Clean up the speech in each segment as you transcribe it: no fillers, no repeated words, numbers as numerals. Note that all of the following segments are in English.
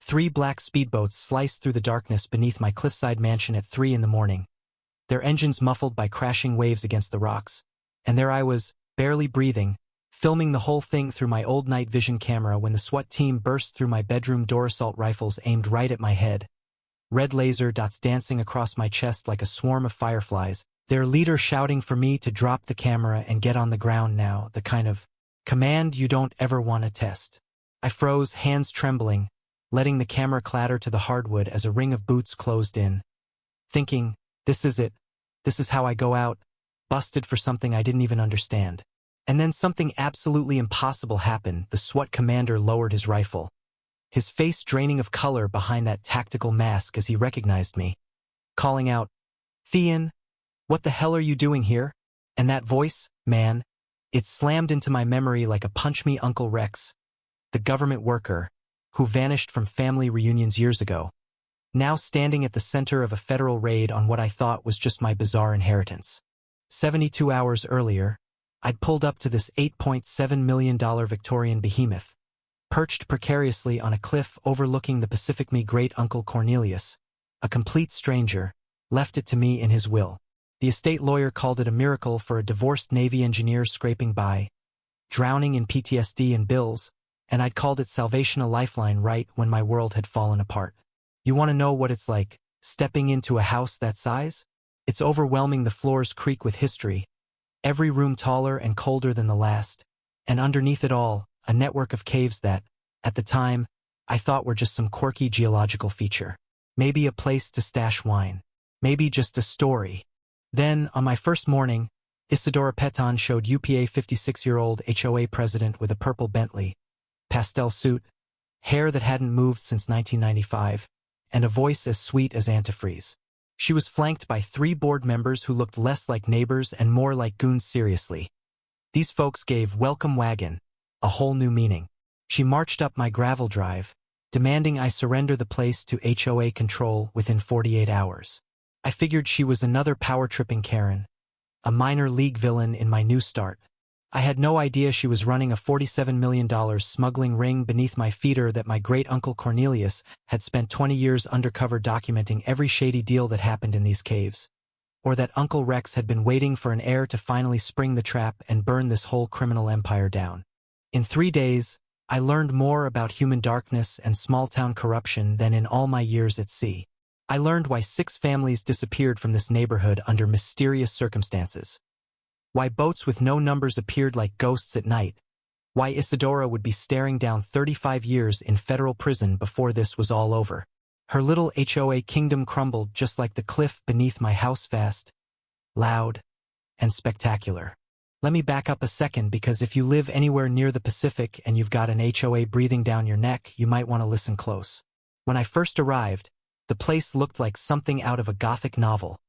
3 black speedboats sliced through the darkness beneath my Cliffside mansion at 3 in the morning, their engines muffled by crashing waves against the rocks. And there I was, barely breathing, filming the whole thing through my old night vision camera when the SWAT team burst through my bedroom door, assault rifles aimed right at my head. Red laser dots dancing across my chest like a swarm of fireflies, their leader shouting for me to drop the camera and get on the ground now, the kind of command you don't ever want to test. I froze, hands trembling, letting the camera clatter to the hardwood as a ring of boots closed in. Thinking, this is it. This is how I go out, busted for something I didn't even understand. And then something absolutely impossible happened. The SWAT commander lowered his rifle, his face draining of color behind that tactical mask as he recognized me, calling out, "Thean, what the hell are you doing here?" And that voice, man, it slammed into my memory like a punch me Uncle Rex, the government worker, who vanished from family reunions years ago, now standing at the center of a federal raid on what I thought was just my bizarre inheritance. 72 hours earlier, I'd pulled up to this $8.7 million Victorian behemoth, perched precariously on a cliff overlooking the Pacific. Me great-uncle Cornelius, a complete stranger, left it to me in his will. The estate lawyer called it a miracle for a divorced Navy engineer scraping by, drowning in PTSD and bills, and I'd called it salvation, a lifeline right when my world had fallen apart. You want to know what it's like, stepping into a house that size? It's overwhelming. The floors creak with history, every room taller and colder than the last, and underneath it all, a network of caves that, at the time, I thought were just some quirky geological feature. Maybe a place to stash wine. Maybe just a story. Then, on my first morning, Isadora Peton showed UPA 56-year-old HOA president with a purple Bentley, pastel suit, hair that hadn't moved since 1995, and a voice as sweet as antifreeze. She was flanked by 3 board members who looked less like neighbors and more like goons. Seriously. These folks gave welcome wagon a whole new meaning. She marched up my gravel drive, demanding I surrender the place to HOA control within 48 hours. I figured she was another power-tripping Karen, a minor league villain in my new start. I had no idea she was running a $47 million smuggling ring beneath my feet, or that my great-uncle Cornelius had spent 20 years undercover documenting every shady deal that happened in these caves, or that Uncle Rex had been waiting for an heir to finally spring the trap and burn this whole criminal empire down. In 3 days, I learned more about human darkness and small-town corruption than in all my years at sea. I learned why 6 families disappeared from this neighborhood under mysterious circumstances, why boats with no numbers appeared like ghosts at night, why Isadora would be staring down 35 years in federal prison before this was all over. Her little HOA kingdom crumbled just like the cliff beneath my house, fast, loud, and spectacular. Let me back up a second, because if you live anywhere near the Pacific and you've got an HOA breathing down your neck, you might want to listen close. When I first arrived, the place looked like something out of a Gothic novel.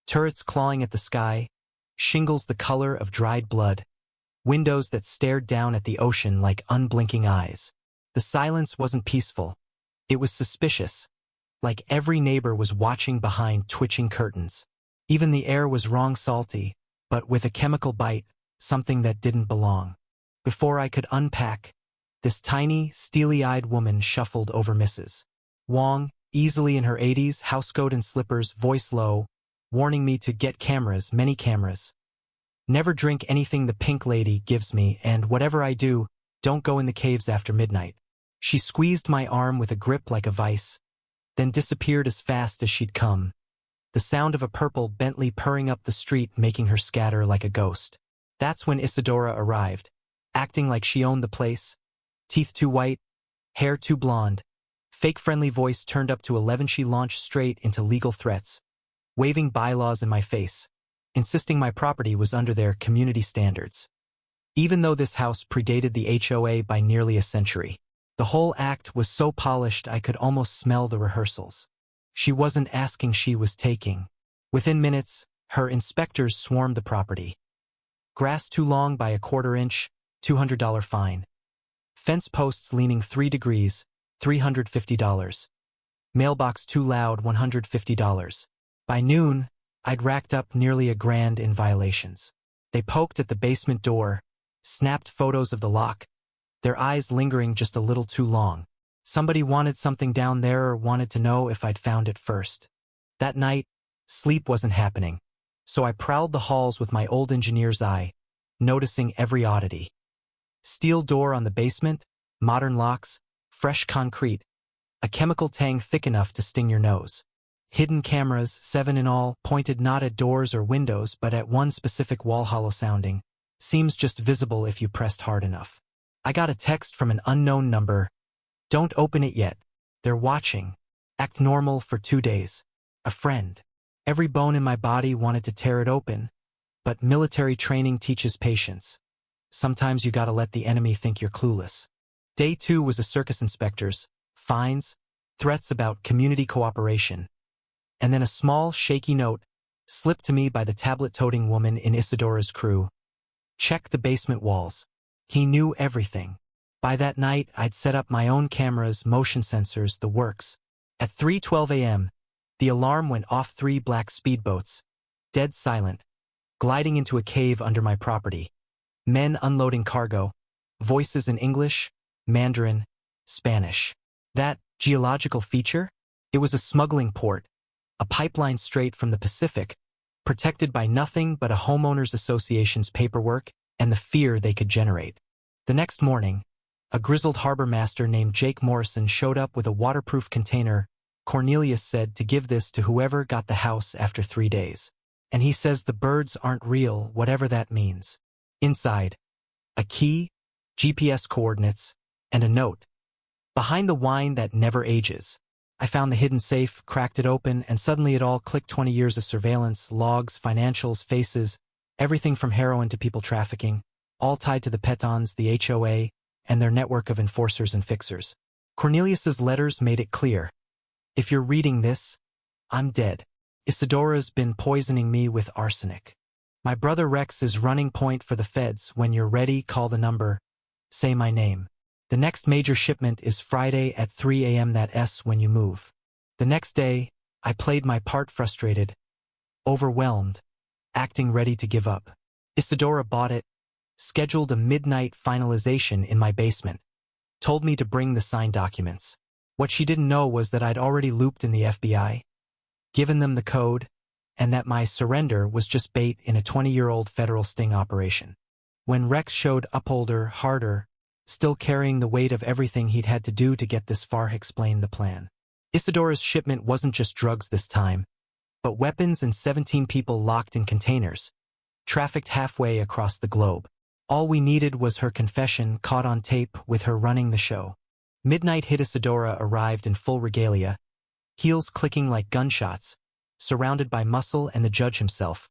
Turrets clawing at the sky, shingles the color of dried blood, windows that stared down at the ocean like unblinking eyes. The silence wasn't peaceful. It was suspicious, like every neighbor was watching behind twitching curtains. Even the air was wrong, salty, but with a chemical bite, something that didn't belong. Before I could unpack, this tiny, steely-eyed woman shuffled over Mrs. Wong, easily in her 80s, housecoat and slippers, voice low, warning me to get cameras, many cameras. Never drink anything the pink lady gives me, and whatever I do, don't go in the caves after midnight. She squeezed my arm with a grip like a vice, then disappeared as fast as she'd come, the sound of a purple Bentley purring up the street making her scatter like a ghost. That's when Isadora arrived, acting like she owned the place, teeth too white, hair too blonde, fake-friendly voice turned up to 11. She launched straight into legal threats, waving bylaws in my face, insisting my property was under their community standards. Even though this house predated the HOA by nearly a century, the whole act was so polished I could almost smell the rehearsals. She wasn't asking, she was taking. Within minutes, her inspectors swarmed the property. Grass too long by a quarter inch, $200 fine. Fence posts leaning 3 degrees, $350. Mailbox too loud, $150. By noon, I'd racked up nearly $1,000 in violations. They poked at the basement door, snapped photos of the lock, their eyes lingering just a little too long. Somebody wanted something down there or wanted to know if I'd found it first. That night, sleep wasn't happening, so I prowled the halls with my old engineer's eye, noticing every oddity. Steel door on the basement, modern locks, fresh concrete, a chemical tang thick enough to sting your nose. Hidden cameras, 7 in all, pointed not at doors or windows but at one specific wall, hollow sounding. Seems just visible if you pressed hard enough. I got a text from an unknown number. Don't open it yet. They're watching. Act normal for 2 days. A friend. Every bone in my body wanted to tear it open, but military training teaches patience. Sometimes you gotta let the enemy think you're clueless. Day 2 was a circus inspector's, fines, threats about community cooperation, and then a small, shaky note slipped to me by the tablet-toting woman in Isadora's crew. Check the basement walls. He knew everything. By that night, I'd set up my own cameras, motion sensors, the works. At 3:12 a.m., the alarm went off. 3 black speedboats, dead silent, gliding into a cave under my property. Men unloading cargo, voices in English, Mandarin, Spanish. That geological feature? It was a smuggling port, a pipeline straight from the Pacific, protected by nothing but a homeowners association's paperwork and the fear they could generate. The next morning, a grizzled harbor master named Jake Morrison showed up with a waterproof container. Cornelius said to give this to whoever got the house after 3 days. And he says the birds aren't real, whatever that means. Inside, a key, GPS coordinates, and a note. Behind the wine that never ages. I found the hidden safe, cracked it open, and suddenly it all clicked. 20 years of surveillance, logs, financials, faces, everything from heroin to people trafficking, all tied to the Petons, the HOA, and their network of enforcers and fixers. Cornelius's letters made it clear. If you're reading this, I'm dead. Isadora's been poisoning me with arsenic. My brother Rex is running point for the feds. When you're ready, call the number. Say my name. The next major shipment is Friday at 3 a.m. That's when you move. The next day, I played my part, frustrated, overwhelmed, acting ready to give up. Isadora bought it, scheduled a midnight finalization in my basement, told me to bring the signed documents. What she didn't know was that I'd already looped in the FBI, given them the code, and that my surrender was just bait in a 20-year-old federal sting operation. When Rex showed up older, harder, still carrying the weight of everything he'd had to do to get this far, explained the plan. Isadora's shipment wasn't just drugs this time, but weapons and 17 people locked in containers, trafficked halfway across the globe. All we needed was her confession caught on tape with her running the show. Midnight hit. Isadora arrived in full regalia, heels clicking like gunshots, surrounded by muscle and the judge himself,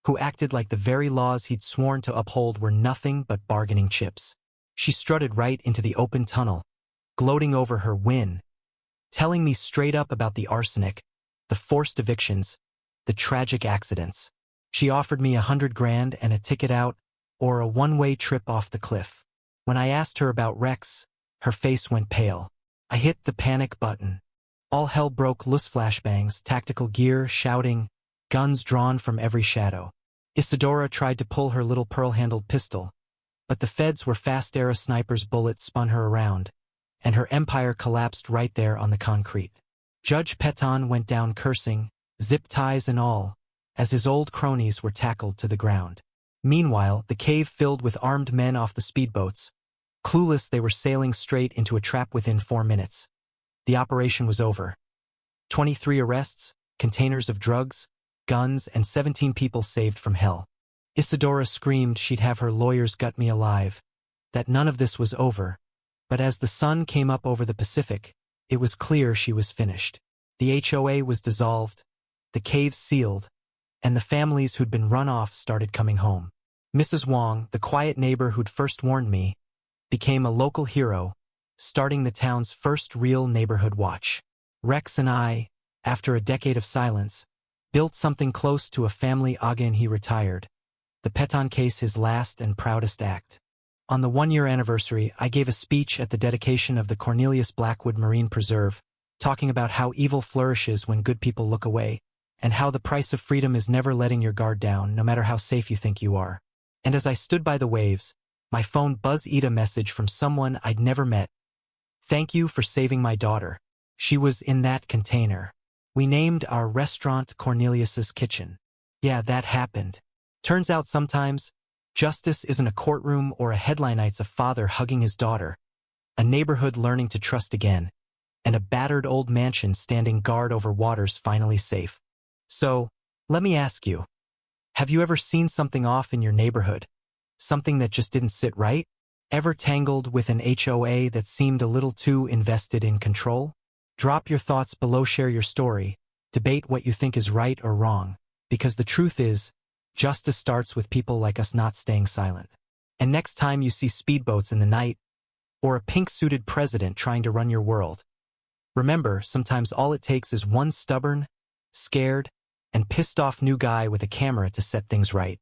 who acted like the very laws he'd sworn to uphold were nothing but bargaining chips. She strutted right into the open tunnel, gloating over her win, telling me straight up about the arsenic, the forced evictions, the tragic accidents. She offered me $100,000 and a ticket out, or a one-way trip off the cliff. When I asked her about Rex, her face went pale. I hit the panic button. All hell broke loose. Flashbangs, tactical gear, shouting, guns drawn from every shadow. Isadora tried to pull her little pearl-handled pistol, but the feds were fast. Era snipers' bullets spun her around, and her empire collapsed right there on the concrete. Judge Peton went down cursing, zip ties and all, as his old cronies were tackled to the ground. Meanwhile, the cave filled with armed men off the speedboats. Clueless, they were sailing straight into a trap. Within 4 minutes, the operation was over. 23 arrests, containers of drugs, guns, and 17 people saved from hell. Isadora screamed she'd have her lawyers gut me alive, that none of this was over. But as the sun came up over the Pacific, it was clear she was finished. The HOA was dissolved, the cave sealed, and the families who'd been run off started coming home. Mrs. Wong, the quiet neighbor who'd first warned me, became a local hero, starting the town's first real neighborhood watch. Rex and I, after a decade of silence, built something close to a family. Again, he retired. The Peton case, his last and proudest act. On the 1-year anniversary, I gave a speech at the dedication of the Cornelius Blackwood Marine Preserve, talking about how evil flourishes when good people look away, and how the price of freedom is never letting your guard down, no matter how safe you think you are. And as I stood by the waves, my phone buzzed a message from someone I'd never met. Thank you for saving my daughter. She was in that container. We named our restaurant Cornelius's Kitchen. Yeah, that happened. Turns out sometimes, justice isn't a courtroom or a headline. It's a father hugging his daughter, a neighborhood learning to trust again, and a battered old mansion standing guard over waters finally safe. So, let me ask you, have you ever seen something off in your neighborhood? Something that just didn't sit right? Ever tangled with an HOA that seemed a little too invested in control? Drop your thoughts below, share your story, debate what you think is right or wrong, because the truth is, justice starts with people like us not staying silent. And next time you see speedboats in the night, or a pink-suited president trying to run your world, remember, sometimes all it takes is one stubborn, scared, and pissed-off new guy with a camera to set things right.